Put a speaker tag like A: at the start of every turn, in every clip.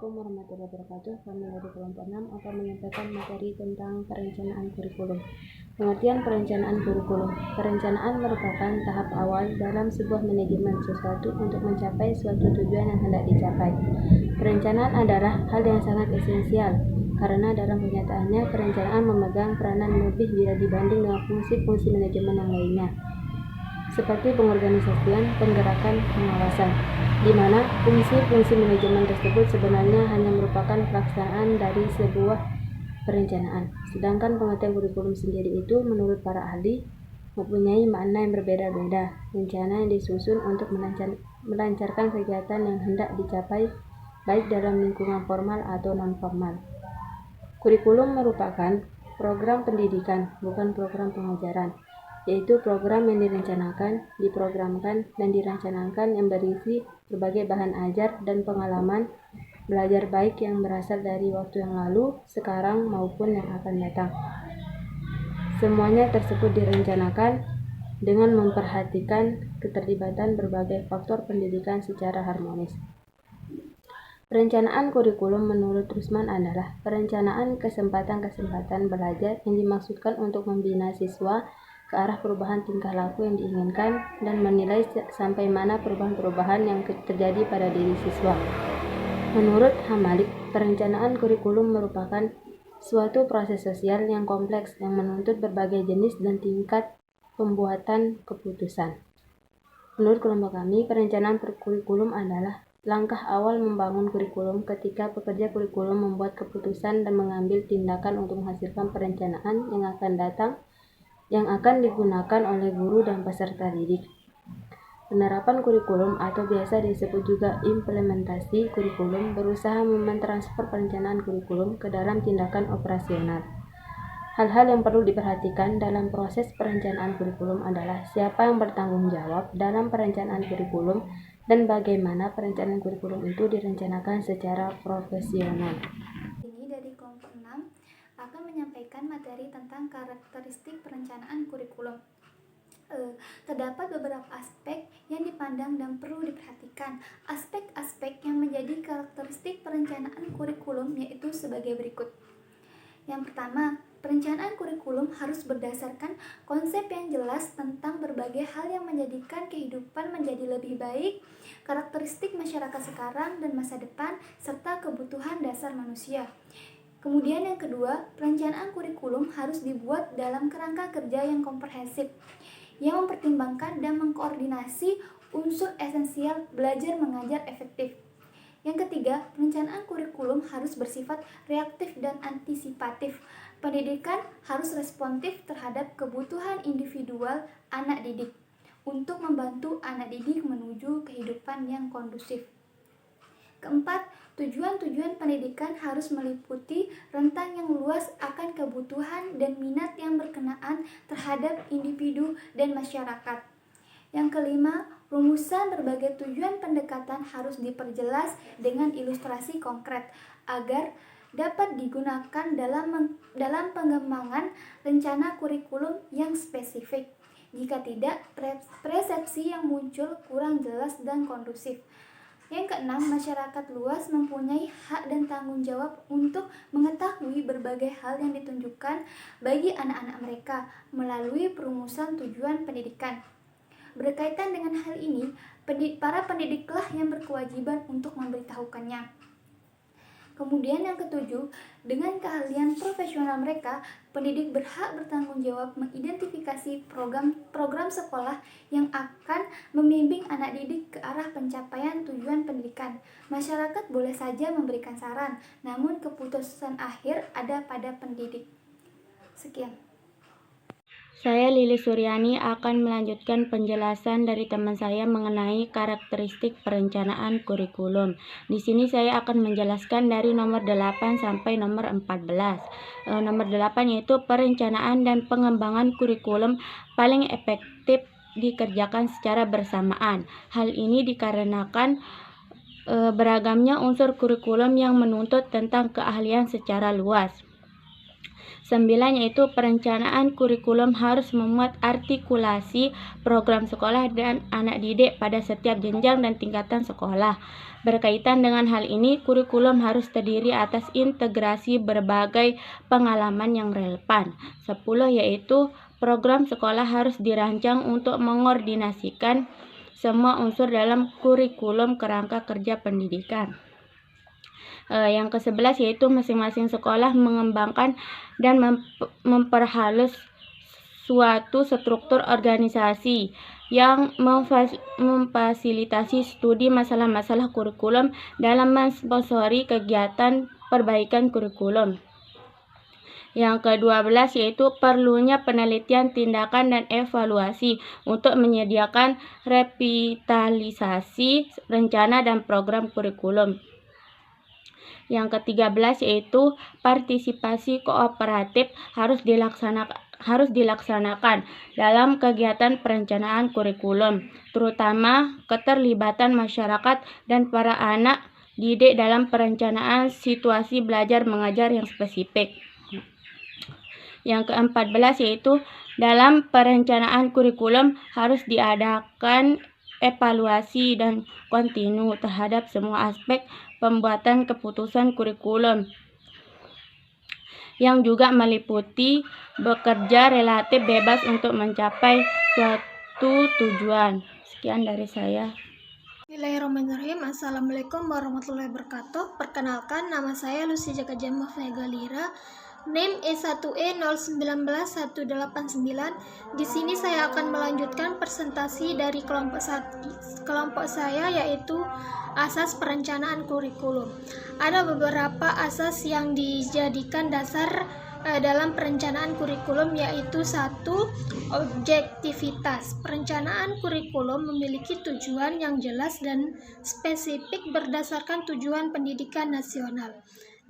A: Assalamualaikum warahmatullahi wabarakatuh. Kami dari kelompok 6 akan menyampaikan materi tentang perencanaan kurikulum. Pengertian perencanaan kurikulum. Perencanaan merupakan tahap awal dalam sebuah manajemen sesuatu untuk mencapai suatu tujuan yang hendak dicapai. Perencanaan adalah hal yang sangat esensial karena dalam kenyataannya perencanaan memegang peranan lebih bila dibanding dengan fungsi-fungsi manajemen yang lainnya, seperti pengorganisasian, penggerakan, pengawasan, di mana fungsi-fungsi manajemen tersebut sebenarnya hanya merupakan pelaksanaan dari sebuah perencanaan. Sedangkan pengertian kurikulum sendiri itu menurut para ahli mempunyai makna yang berbeda-beda. Rencana yang disusun untuk melancarkan kegiatan yang hendak dicapai baik dalam lingkungan formal atau non-formal. Kurikulum merupakan program pendidikan, bukan program pengajaran, yaitu program yang direncanakan, diprogramkan, dan dirancangkan yang berisi berbagai bahan ajar dan pengalaman belajar baik yang berasal dari waktu yang lalu, sekarang, maupun yang akan datang. Semuanya tersebut direncanakan dengan memperhatikan keterlibatan berbagai faktor pendidikan secara harmonis. Perencanaan kurikulum menurut Rusman adalah perencanaan kesempatan-kesempatan belajar yang dimaksudkan untuk membina siswa ke arah perubahan tingkah laku yang diinginkan dan menilai sampai mana perubahan-perubahan yang terjadi pada diri siswa. Menurut Hamalik, perencanaan kurikulum merupakan suatu proses sosial yang kompleks yang menuntut berbagai jenis dan tingkat pembuatan keputusan. Menurut kelompok kami, perencanaan kurikulum adalah langkah awal membangun kurikulum ketika pekerja kurikulum membuat keputusan dan mengambil tindakan untuk menghasilkan perencanaan yang akan datang yang akan digunakan oleh guru dan peserta didik. Penerapan kurikulum atau biasa disebut juga implementasi kurikulum berusaha mentransfer perencanaan kurikulum ke dalam tindakan operasional. Hal-hal yang perlu diperhatikan dalam proses perencanaan kurikulum adalah siapa yang bertanggung jawab dalam perencanaan kurikulum dan bagaimana perencanaan kurikulum itu direncanakan secara profesional.
B: Ini dari kelompok 6 akan menyampaikan materi tentang karakteristik perencanaan kurikulum. Terdapat beberapa aspek yang dipandang dan perlu diperhatikan. Aspek-aspek yang menjadi karakteristik perencanaan kurikulum yaitu sebagai berikut. Yang pertama, perencanaan kurikulum harus berdasarkan konsep yang jelas tentang berbagai hal yang menjadikan kehidupan menjadi lebih baik, karakteristik masyarakat sekarang dan masa depan, serta kebutuhan dasar manusia. Kemudian yang kedua, perencanaan kurikulum harus dibuat dalam kerangka kerja yang komprehensif, yang mempertimbangkan dan mengkoordinasi unsur esensial belajar mengajar efektif. Yang ketiga, perencanaan kurikulum harus bersifat reaktif dan antisipatif. Pendidikan harus responsif terhadap kebutuhan individual anak didik untuk membantu anak didik menuju kehidupan yang kondusif. Keempat, tujuan-tujuan pendidikan harus meliputi rentang yang luas akan kebutuhan dan minat yang berkenaan terhadap individu dan masyarakat. Yang kelima, rumusan berbagai tujuan pendekatan harus diperjelas dengan ilustrasi konkret agar dapat digunakan dalam pengembangan rencana kurikulum yang spesifik. Jika tidak, persepsi yang muncul kurang jelas dan kondusif. Yang keenam, masyarakat luas mempunyai hak dan tanggung jawab untuk mengetahui berbagai hal yang ditunjukkan bagi anak-anak mereka melalui perumusan tujuan pendidikan. Berkaitan dengan hal ini, para pendidiklah yang berkewajiban untuk memberitahukannya. Kemudian yang ketujuh, dengan keahlian profesional mereka, pendidik berhak bertanggung jawab mengidentifikasi program sekolah yang akan membimbing anak didik ke arah pencapaian tujuan pendidikan. Masyarakat boleh saja memberikan saran, namun keputusan akhir ada pada pendidik. Sekian.
C: Saya Lili Suryani akan melanjutkan penjelasan dari teman saya mengenai karakteristik perencanaan kurikulum. Di sini saya akan menjelaskan dari nomor 8 sampai nomor 14. Nomor 8 yaitu perencanaan dan pengembangan kurikulum paling efektif dikerjakan secara bersamaan. Hal ini dikarenakan beragamnya unsur kurikulum yang menuntut tentang keahlian secara luas. 9 yaitu perencanaan kurikulum harus memuat artikulasi program sekolah dan anak didik pada setiap jenjang dan tingkatan sekolah. Berkaitan dengan hal ini, kurikulum harus terdiri atas integrasi berbagai pengalaman yang relevan. 10 yaitu program sekolah harus dirancang untuk mengordinasikan semua unsur dalam kurikulum kerangka kerja pendidikan. Yang ke-11 yaitu masing-masing sekolah mengembangkan dan memperhalus suatu struktur organisasi yang memfasilitasi studi masalah-masalah kurikulum dalam mensponsori kegiatan perbaikan kurikulum. Yang ke-12 yaitu perlunya penelitian, tindakan, dan evaluasi untuk menyediakan revitalisasi rencana dan program kurikulum. Yang ke-13 yaitu partisipasi kooperatif harus dilaksanakan dalam kegiatan perencanaan kurikulum, terutama keterlibatan masyarakat dan para anak didik dalam perencanaan situasi belajar mengajar yang spesifik. Yang ke-14 yaitu dalam perencanaan kurikulum harus diadakan evaluasi dan kontinu terhadap semua aspek pembuatan keputusan kurikulum yang juga meliputi bekerja relatif bebas untuk mencapai suatu tujuan. Sekian dari saya.
D: Bismillahirrahmanirrahim. Assalamualaikum warahmatullahi wabarakatuh. Perkenalkan, nama saya Lucy Jaka Jamah Vegalira. NIM E1E019189. Di sini saya akan melanjutkan presentasi dari kelompok saya, yaitu asas perencanaan kurikulum. Ada beberapa asas yang dijadikan dasar dalam perencanaan kurikulum, yaitu 1. Objektivitas. Perencanaan kurikulum memiliki tujuan yang jelas dan spesifik berdasarkan tujuan pendidikan nasional.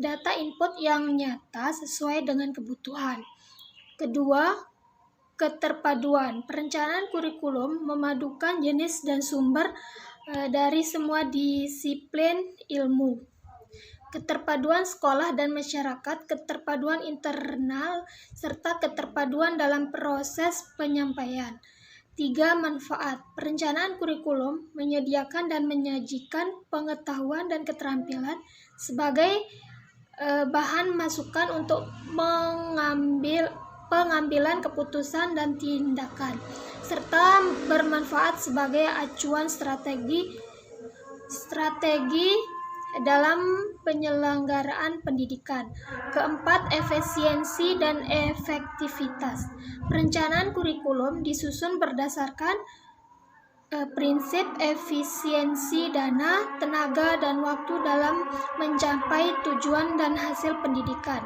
D: Data input yang nyata sesuai dengan kebutuhan. Kedua, keterpaduan. Perencanaan kurikulum memadukan jenis dan sumber dari semua disiplin ilmu. Keterpaduan sekolah dan masyarakat, keterpaduan internal, serta keterpaduan dalam proses penyampaian. 3. Manfaat. Perencanaan kurikulum menyediakan dan menyajikan pengetahuan dan keterampilan sebagai bahan masukan untuk pengambilan keputusan dan tindakan, serta bermanfaat sebagai acuan strategi dalam penyelenggaraan pendidikan. Keempat, efisiensi dan efektivitas. Perencanaan kurikulum disusun berdasarkan prinsip efisiensi dana, tenaga, dan waktu dalam mencapai tujuan dan hasil pendidikan.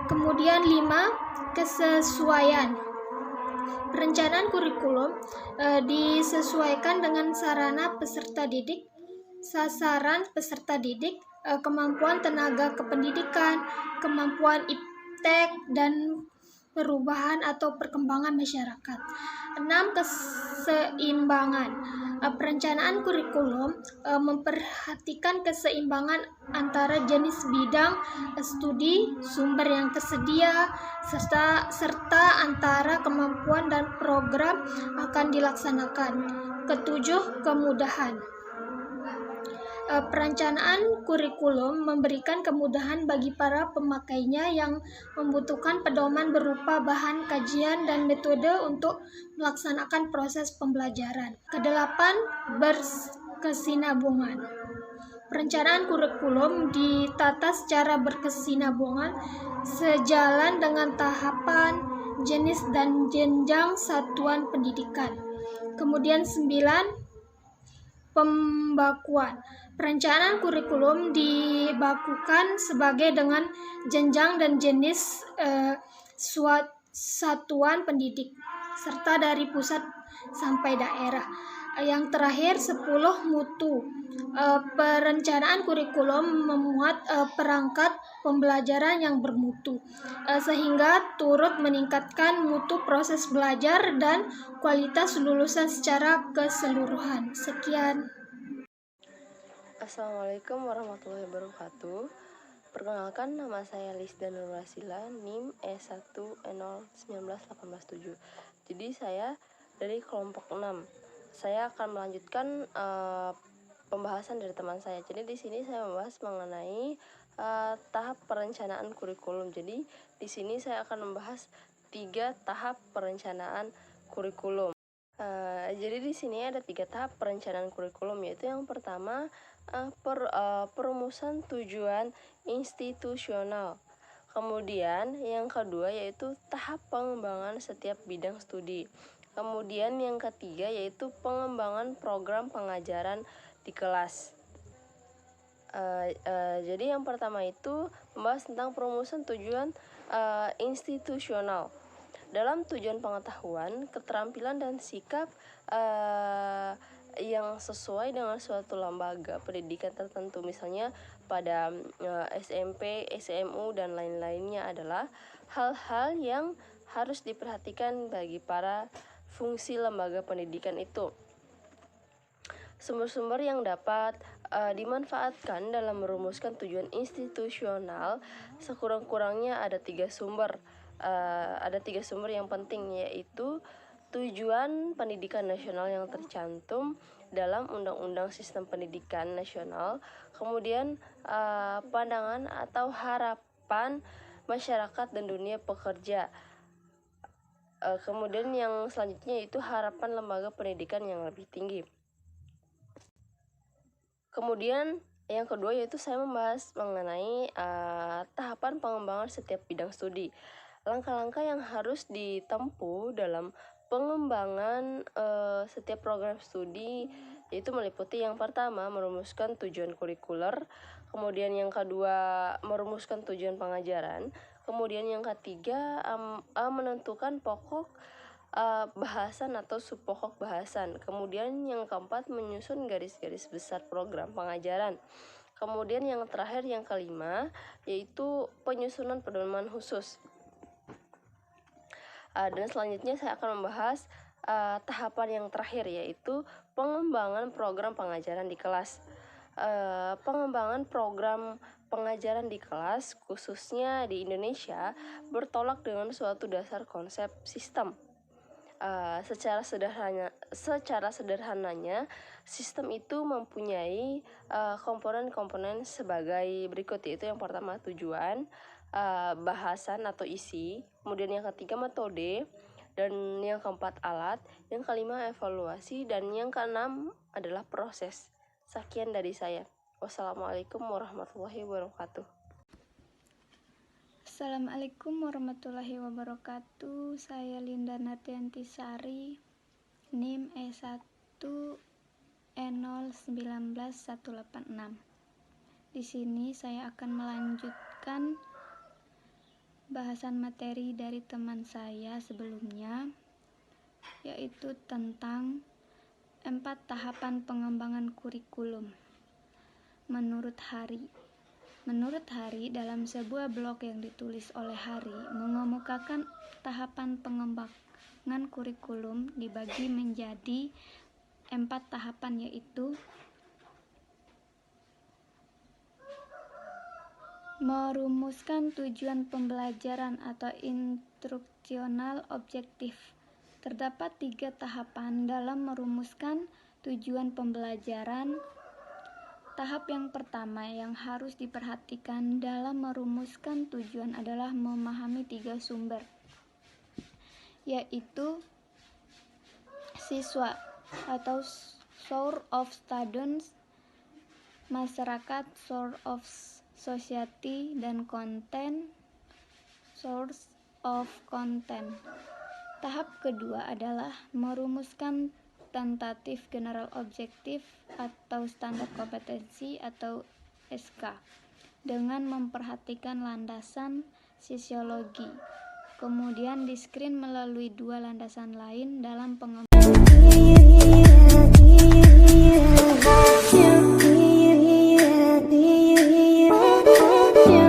D: Kemudian 5. Kesesuaian. Perencanaan kurikulum disesuaikan dengan sarana peserta didik, sasaran peserta didik, kemampuan tenaga kependidikan, kemampuan iptek, dan perubahan atau perkembangan masyarakat. 6. Keseimbangan. Perencanaan kurikulum memperhatikan keseimbangan antara jenis bidang studi, sumber yang tersedia, serta antara kemampuan dan program akan dilaksanakan. Ketujuh, kemudahan. Perencanaan kurikulum memberikan kemudahan bagi para pemakainya yang membutuhkan pedoman berupa bahan kajian dan metode untuk melaksanakan proses pembelajaran. Kedelapan, berkesinambungan. Perencanaan kurikulum ditata secara berkesinambungan sejalan dengan tahapan, jenis, dan jenjang satuan pendidikan. Kemudian 9, pembakuan. Perencanaan kurikulum dibakukan sebagai dengan jenjang dan jenis satuan pendidik, serta dari pusat sampai daerah. Yang terakhir 10, mutu. Perencanaan kurikulum memuat perangkat pembelajaran yang bermutu, sehingga turut meningkatkan mutu proses belajar dan kualitas lulusan secara keseluruhan. Sekian.
E: Assalamualaikum warahmatullahi wabarakatuh. Perkenalkan, nama saya Lisda Nurwasila, NIM E1E019187. Jadi saya dari kelompok 6. Saya akan melanjutkan pembahasan dari teman saya. Jadi di sini saya membahas mengenai tahap perencanaan kurikulum. Jadi di sini saya akan membahas 3 tahap perencanaan kurikulum. Jadi di sini ada 3 tahap perencanaan kurikulum, yaitu yang pertama perumusan tujuan institusional. Kemudian yang kedua yaitu tahap pengembangan setiap bidang studi. Kemudian yang ketiga yaitu pengembangan program pengajaran di kelas. Jadi yang pertama itu membahas tentang perumusan tujuan institusional. Dalam tujuan pengetahuan, keterampilan dan sikap yang sesuai dengan suatu lembaga pendidikan tertentu, misalnya pada SMP, SMU, dan lain-lainnya adalah hal-hal yang harus diperhatikan bagi para fungsi lembaga pendidikan itu. Sumber-sumber yang dapat dimanfaatkan dalam merumuskan tujuan institusional sekurang-kurangnya ada 3 sumber. Ada 3 sumber yang penting, yaitu tujuan pendidikan nasional yang tercantum dalam Undang-Undang Sistem Pendidikan Nasional, kemudian pandangan atau harapan masyarakat dan dunia pekerja, kemudian yang selanjutnya itu harapan lembaga pendidikan yang lebih tinggi. Kemudian yang kedua yaitu saya membahas mengenai tahapan pengembangan setiap bidang studi. Langkah-langkah yang harus ditempuh dalam pengembangan setiap program studi yaitu meliputi yang pertama merumuskan tujuan kurikuler, kemudian yang kedua merumuskan tujuan pengajaran, kemudian yang ketiga menentukan pokok bahasan atau subpokok bahasan, kemudian yang keempat menyusun garis-garis besar program pengajaran, kemudian yang terakhir yang kelima yaitu penyusunan pedoman khusus. Dan selanjutnya saya akan membahas tahapan yang terakhir yaitu pengembangan program pengajaran di kelas. Pengembangan program pengajaran di kelas khususnya di Indonesia bertolak dengan suatu dasar konsep sistem. Secara sederhananya sistem itu mempunyai komponen-komponen sebagai berikut, yaitu yang pertama tujuan, bahasan atau isi, kemudian yang ketiga metode, dan yang keempat alat, yang kelima evaluasi, dan yang keenam adalah proses. Sekian dari saya. Wassalamualaikum warahmatullahi wabarakatuh.
D: Assalamualaikum warahmatullahi wabarakatuh. Saya Linda Nartiantisari, NIM E1E019186. Di sini saya akan melanjutkan bahasan materi dari teman saya sebelumnya, yaitu tentang 4 tahapan pengembangan kurikulum. Menurut Hari, dalam sebuah blog yang ditulis oleh Hari, mengemukakan tahapan pengembangan kurikulum dibagi menjadi 4 tahapan, yaitu merumuskan tujuan pembelajaran atau instruksional objektif. Terdapat 3 tahapan dalam merumuskan tujuan pembelajaran. Tahap yang pertama yang harus diperhatikan dalam merumuskan tujuan adalah memahami 3 sumber, yaitu siswa atau source of students, masyarakat source of society, dan content source of content. Tahap kedua adalah merumuskan tentatif general objektif atau standar kompetensi atau SK dengan memperhatikan landasan sosiologi. Kemudian di-screen melalui 2 landasan lain dalam pengembangan